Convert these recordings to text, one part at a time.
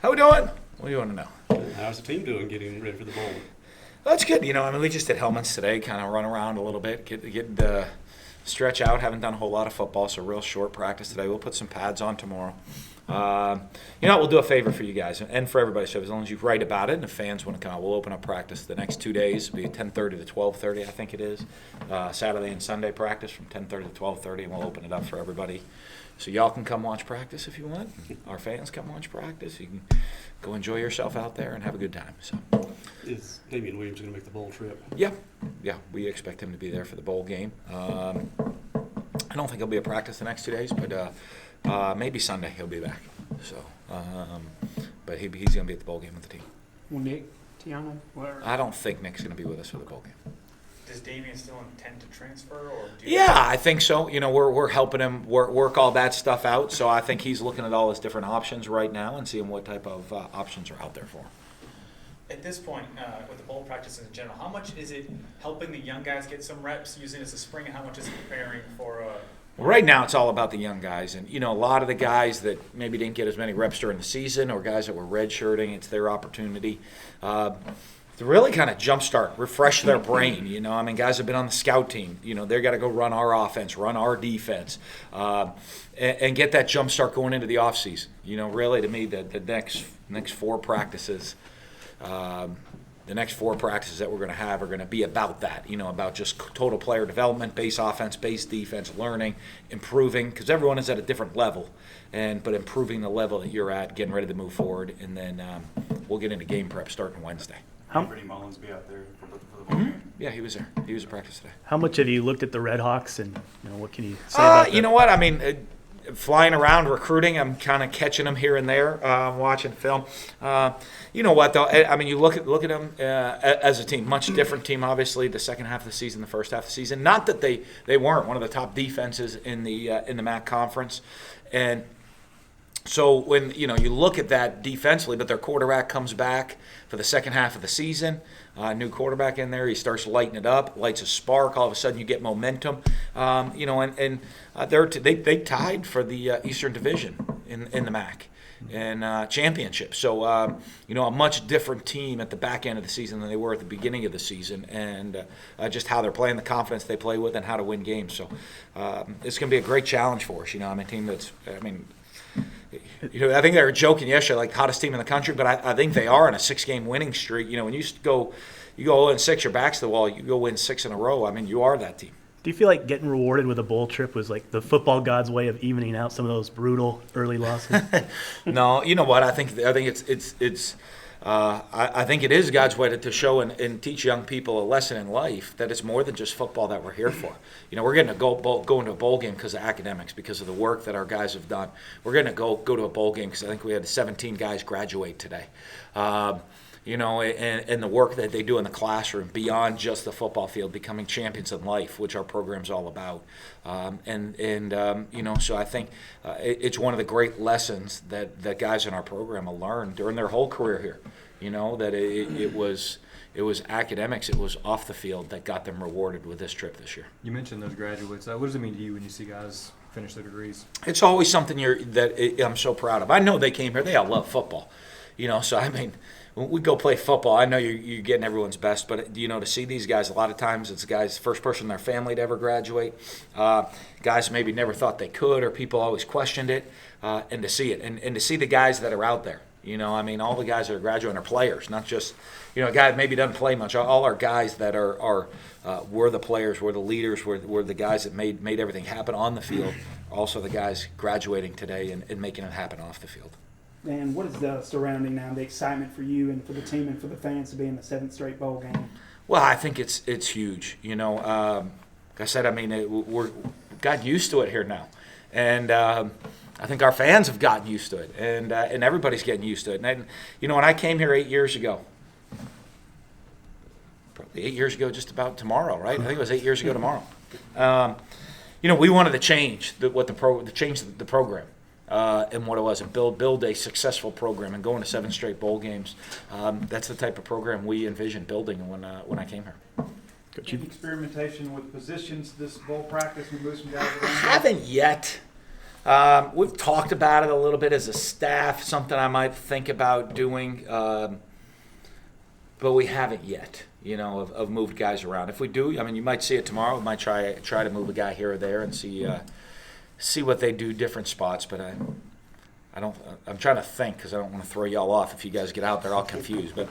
How we doing? What do you want to know? How's the team doing getting ready for the bowl? That's good. We just did helmets today, kind of run around a little bit, get the stretch out. Haven't done a whole lot of football, so real short practice today. We'll put some pads on tomorrow. We'll do a favor for you guys and for everybody. So as long as you write about it and the fans want to come out, we'll open up practice the next 2 days. It'll be 10:30 to 12:30, I think it is. Saturday and Sunday practice from 10:30 to 12:30, and we'll open it up for everybody. So y'all can come watch practice if you want. Our fans come watch practice. You can go enjoy yourself out there and have a good time. So, Is Damian Williams going to make the bowl trip? yeah, we expect him to be there for the bowl game. I don't think he'll be at practice the next 2 days, but maybe Sunday he'll be back. So, but he's going to be at the bowl game with the team. Well, Nick, Tiana, whatever. I don't think Nick's going to be with us for the bowl game. Does Damian still intend to transfer, or do you Yeah, I think so. We're helping him work all that stuff out. So I think he's looking at all his different options right now and seeing what type of options are out there for him. At this point, with the bowl practices in general, how much is it helping the young guys get some reps using it as a spring, and how much is it preparing for Right now, it's all about the young guys. And, a lot of the guys that maybe didn't get as many reps during the season or guys that were redshirting, it's their opportunity to really kind of jumpstart, refresh their brain. Guys have been on the scout team. They've got to go run our offense, run our defense, and get that jumpstart going into the offseason. Really, to me, the next four practices the next four practices that we're going to have are going to be about that, about just total player development, base offense, base defense, learning, improving, because everyone is at a different level, but improving the level that you're at, getting ready to move forward, and then we'll get into game prep starting Wednesday. How Brady Mullins be out there for the bowl game? Yeah, he was there. He was at practice today. How much have you looked at the Red Hawks, and what can you say about that? You know what? Flying around recruiting, I'm kind of catching them here and there, watching film. You know what, though? You look at them as a team, much different team, obviously, the second half of the season, the first half of the season. Not that they weren't one of the top defenses in the MAC conference. And so when, you look at that defensively, but their quarterback comes back for the second half of the season, new quarterback in there, he starts lighting it up, lights a spark, all of a sudden you get momentum. They tied for the Eastern Division in the MAC and championship. So, a much different team at the back end of the season than they were at the beginning of the season, and just how they're playing, the confidence they play with, and how to win games. So it's going to be a great challenge for us. A team that's, I think they were joking yesterday, like hottest team in the country, but I think they are on a 6-game winning streak. When you go 0-6, your back's to the wall. You go win 6 in a row. you are that team. Do you feel like getting rewarded with a bowl trip was like the football gods' way of evening out some of those brutal early losses? No, you know what? I think it's. I think it is God's way to show and teach young people a lesson in life that it's more than just football that we're here for. We're going to go into a bowl game because of academics, because of the work that our guys have done. We're going to go to a bowl game because I think we had 17 guys graduate today. And the work that they do in the classroom beyond just the football field, becoming champions in life, which our program's all about. So I think it's one of the great lessons that guys in our program will learn during their whole career here. That it was academics, it was off the field that got them rewarded with this trip this year. You mentioned those graduates. What does it mean to you when you see guys finish their degrees? It's always something I'm so proud of. I know they came here, they all love football. When we go play football, I know you're getting everyone's best, but to see these guys, a lot of times it's guys, first person in their family to ever graduate, guys maybe never thought they could, or people always questioned it, and to see it, and to see the guys that are out there. All the guys that are graduating are players, not just, a guy that maybe doesn't play much. All our guys that were the players, were the leaders, were the guys that made everything happen on the field, also the guys graduating today and making it happen off the field. And what is the surrounding now, the excitement for you and for the team and for the fans to be in the 7th straight bowl game? Well, I think it's huge. Like I said, we're gotten used to it here now, and I think our fans have gotten used to it, and everybody's getting used to it. And when I came here 8 years ago, probably 8 years ago, just about tomorrow, right? I think it was 8 years ago tomorrow. We wanted to change the program. And what it was, and build a successful program and going to 7 straight bowl games. That's the type of program we envisioned building when I came here. Any experimentation with positions this bowl practice and move some guys around? Haven't yet. We've talked about it a little bit as a staff, something I might think about doing, but we haven't yet. Of moved guys around. If we do, I mean, you might see it tomorrow. We might try to move a guy here or there and see what they do different spots. But I don't. I'm trying to think because I don't want to throw y'all off if you guys get out there all confused. But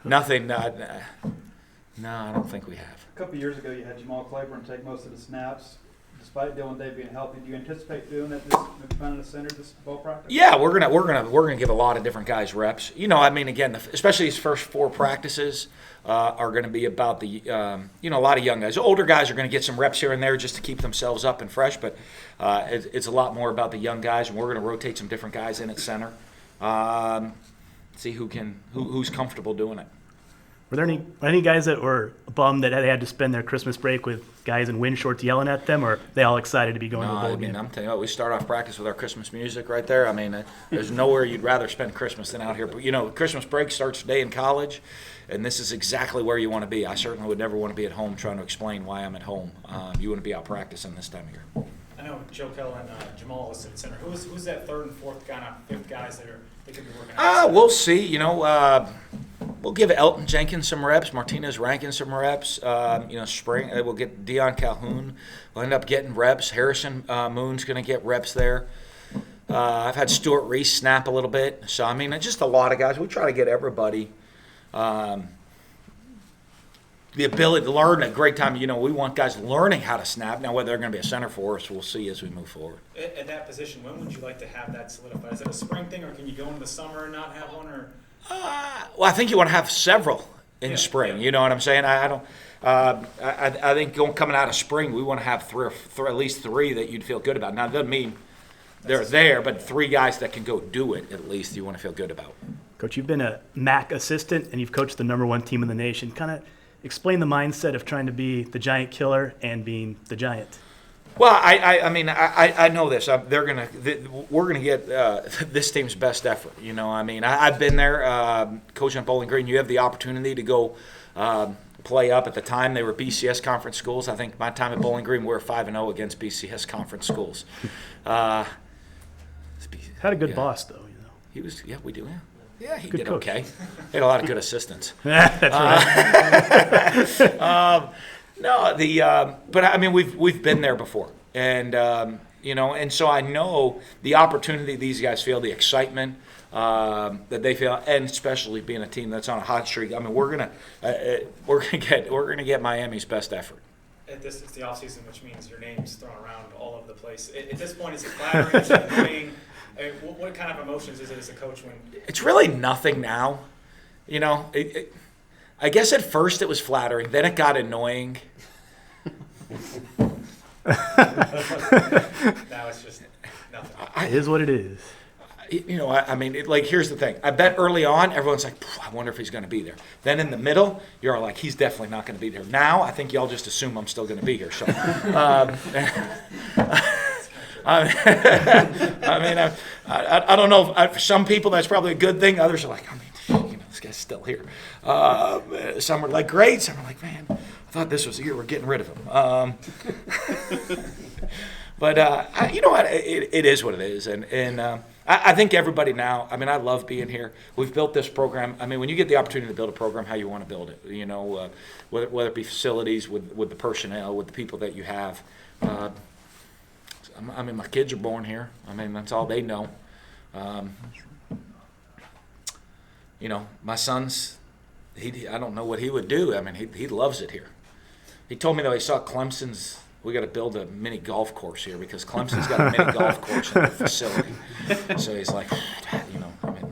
nothing. No, I don't think we have. A couple of years ago, you had Jamal Claiborne take most of the snaps. Despite Dylan Day being healthy, do you anticipate doing that in the center this ball practice? Yeah, we're gonna give a lot of different guys reps. I mean, again, especially these first 4 practices are going to be about the a lot of young guys. Older guys are going to get some reps here and there just to keep themselves up and fresh, but it's a lot more about the young guys, and we're going to rotate some different guys in at center. See who's comfortable doing it. Were there any guys that were bummed that they had to spend their Christmas break with guys in wind shorts yelling at them, or are they all excited to be going to the bowl game? I'm telling you, we start off practice with our Christmas music right there. I mean, there's nowhere you'd rather spend Christmas than out here. But, Christmas break starts today in college, and this is exactly where you want to be. I certainly would never want to be at home trying to explain why I'm at home. You want to be out practicing this time of year. I know Joe Kell and Jamal is at center. Who's that third and fourth guy, not fifth guys they could be working on? We'll see. We'll give Elton Jenkins some reps, Martinez Rankin some reps. Spring we'll get Deion Calhoun. We'll end up getting reps. Harrison Moon's going to get reps there. I've had Stuart Reese snap a little bit. So, I mean, just a lot of guys. We try to get everybody the ability to learn at a great time. We want guys learning how to snap. Now, whether they're going to be a center for us, we'll see as we move forward. At that position, when would you like to have that solidified? Is it a spring thing, or can you go into the summer and not have one? Or Well, I think you want to have several in spring. You know what I'm saying? I don't. I think coming out of spring, we want to have at least three that you'd feel good about. Now, it doesn't mean they're there, but 3 guys that can go do it at least you want to feel good about. Coach, you've been a MAC assistant, and you've coached the #1 team in the nation. Kind of explain the mindset of trying to be the giant killer and being the giant. Well, I know this. We're gonna get this team's best effort. I've been there coaching at Bowling Green. You have the opportunity to go play up. At the time, they were BCS conference schools. I think my time at Bowling Green, we were 5-0 against BCS conference schools. Had a good boss, though. He was. Yeah, we do. Yeah, he Good did coach. okay. He had a lot of good assistants. That's right. But I mean, we've been there before, and and so I know the opportunity these guys feel, the excitement that they feel, and especially being a team that's on a hot streak. I mean, we're gonna get Miami's best effort. It's the off season, which means your name's thrown around all over the place. At this point, is it flattering? Is it annoying? What kind of emotions is it as a coach when? It's really nothing now. I guess at first it was flattering, then it got annoying. Now it's just nothing. It is what it is. Here's the thing. I bet early on, everyone's like, I wonder if he's going to be there. Then in the middle, you're like, he's definitely not going to be there. Now, I think y'all just assume I'm still going to be here. So, I don't know. For some people, that's probably a good thing. Others are like, this guy's still here. Some are like, great. Some are like, man, I thought this was the year we're getting rid of him. But you know what? It is what it is. And I think everybody now, I love being here. We've built this program. When you get the opportunity to build a program, how you want to build it, whether it be facilities, with the personnel, with the people that you have. My kids are born here. That's all they know. My son's, I don't know what he would do. He loves it here. He told me, though, he saw Clemson's, we got to build a mini golf course here because Clemson's got a mini golf course in their facility. So he's like,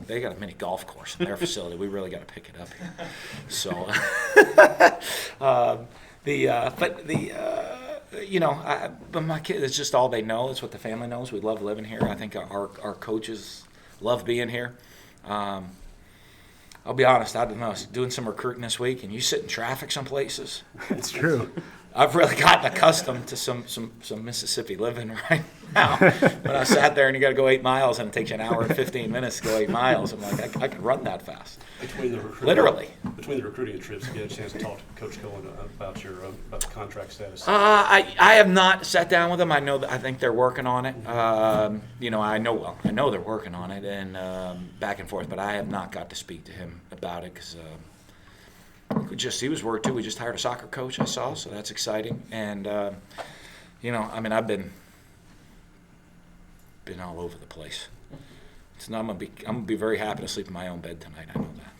they got a mini golf course in their facility. We really got to pick it up here. So, but my kids, it's just all they know. It's what the family knows. We love living here. I think our coaches love being here. I'll be honest, I don't know. I was doing some recruiting this week, and you sit in traffic some places. It's true. I've really gotten accustomed to some Mississippi living right now. When I sat there and you got to go 8 miles and it takes you an hour and 15 minutes to go 8 miles, I'm like, I could run that fast. Between the recruiting, Literally. Between the recruiting trips, you had a chance to talk to Coach Cohen about about the contract status. I have not sat down with them. I know that I think they're working on it. I know they're working on it and back and forth, but I have not got to speak to him about it because he was worried too. We just hired a soccer coach, I saw, so that's exciting. And I've been all over the place. I'm gonna be very happy to sleep in my own bed tonight. I know that.